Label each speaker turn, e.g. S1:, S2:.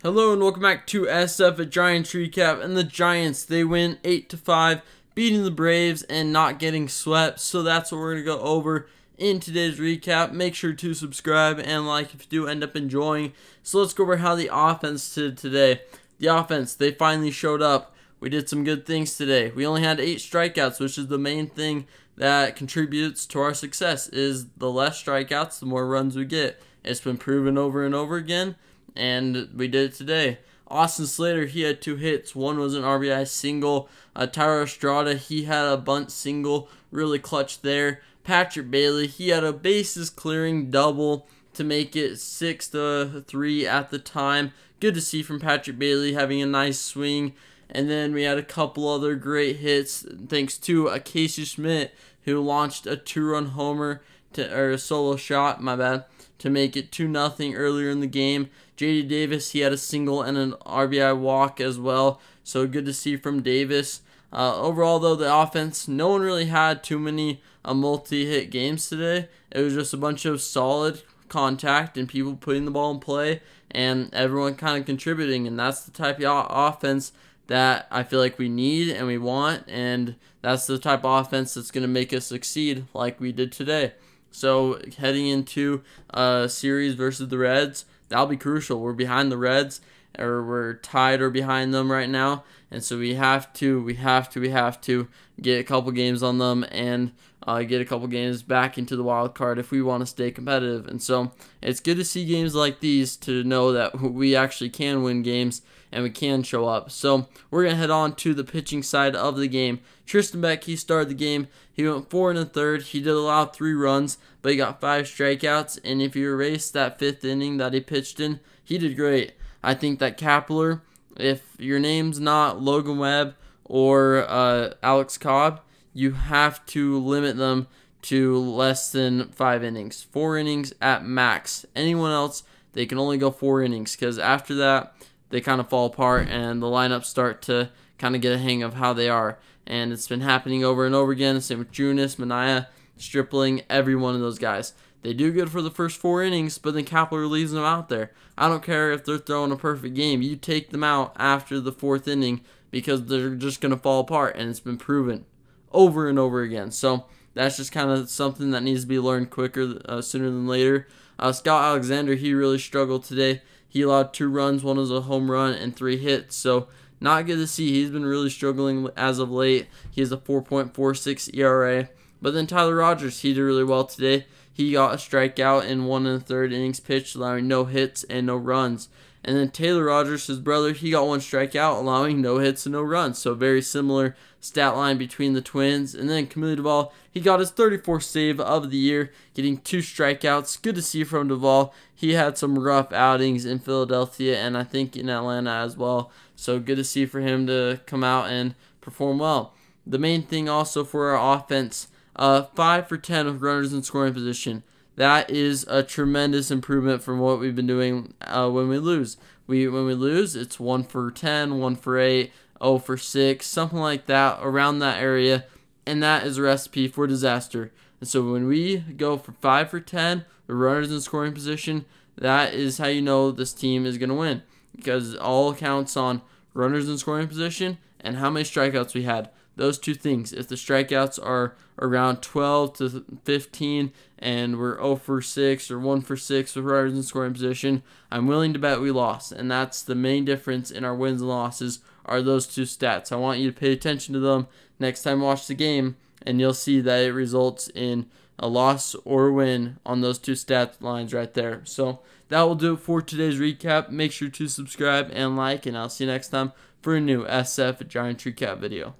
S1: Hello and welcome back to SF at Giants Recap. And the Giants, they win 8-5, beating the Braves and not getting swept. So that's what we're going to go over in today's recap. Make sure to subscribe and like if you do end up enjoying. So let's go over how the offense did today. The offense, they finally showed up. We did some good things today. We only had 8 strikeouts, which is the main thing that contributes to our success. Is the less strikeouts, the more runs we get. It's been proven over and over again, and we did it today. Austin Slater, he had 2 hits. One was an RBI single. Thairo Estrada, he had a bunt single, really clutch there. Patrick Bailey, he had a bases clearing double to make it 6-3 at the time. Good to see from Patrick Bailey having a nice swing. And then we had a couple other great hits thanks to Casey Schmidt, who launched a 2-run homer or a solo shot, to make it 2-0 earlier in the game. JD Davis, he had a single and an RBI walk as well, so good to see from Davis. Overall, though, the offense, no one really had too many multi-hit games today. It was just a bunch of solid contact and people putting the ball in play and everyone kind of contributing, and that's the type of offense that I feel like we need and we want, and that's the type of offense that's going to make us succeed like we did today. So heading into a series versus the Reds, that'll be crucial. We're behind the Reds, or we're tied or behind them right now, and so we have to get a couple games on them and get a couple games back into the wild card if we want to stay competitive. And so it's good to see games like these to know that we actually can win games and we can show up. So we're going to head on to the pitching side of the game. Tristan Beck, he started the game. He went 4 1/3. He did allow 3 runs, but he got 5 strikeouts. And if you erase that 5th inning that he pitched in, he did great. I think that Kapler, if your name's not Logan Webb or Alex Cobb, you have to limit them to less than 5 innings. 4 innings at max. Anyone else, they can only go 4 innings, because after that, they kind of fall apart and the lineups start to kind of get a hang of how they are. And it's been happening over and over again. Same with Junis, Manaea, Stripling, every one of those guys. They do good for the first 4 innings, but then Kapler leaves them out there. I don't care if they're throwing a perfect game. You take them out after the 4th inning because they're just going to fall apart, and it's been proven over and over again. So that's just kind of something that needs to be learned quicker, sooner than later. Scott Alexander, he really struggled today. He allowed 2 runs, 1 was a home run, and 3 hits. So not good to see. He's been really struggling as of late. He has a 4.46 ERA. But then Tyler Rogers, he did really well today. He got a strikeout in 1 1/3 innings pitched, allowing no hits and no runs. And then Taylor Rogers, his brother, he got 1 strikeout, allowing no hits and no runs. So very similar stat line between the twins. And then Camilo Doval, he got his 34th save of the year, getting 2 strikeouts. Good to see from Doval. He had some rough outings in Philadelphia and I think in Atlanta as well. So good to see for him to come out and perform well. The main thing also for our offense, 5 for 10 with runners in scoring position. That is a tremendous improvement from what we've been doing when we lose. When we lose, it's 1 for 10, 1 for 8, 0 for 6, something like that, around that area, and that is a recipe for disaster. And so when we go for 5 for 10, the runners in scoring position, that is how you know this team is going to win, because it all counts on runners in scoring position and how many strikeouts we had. Those 2 things. If the strikeouts are around 12 to 15 and we're 0 for 6 or 1 for 6 with runners in scoring position, I'm willing to bet we lost. And that's the main difference in our wins and losses, are those 2 stats. I want you to pay attention to them next time you watch the game, and you'll see that it results in a loss or a win on those 2 stat lines right there. So that will do it for today's recap. Make sure to subscribe and like, and I'll see you next time for a new SF Giants Recap video.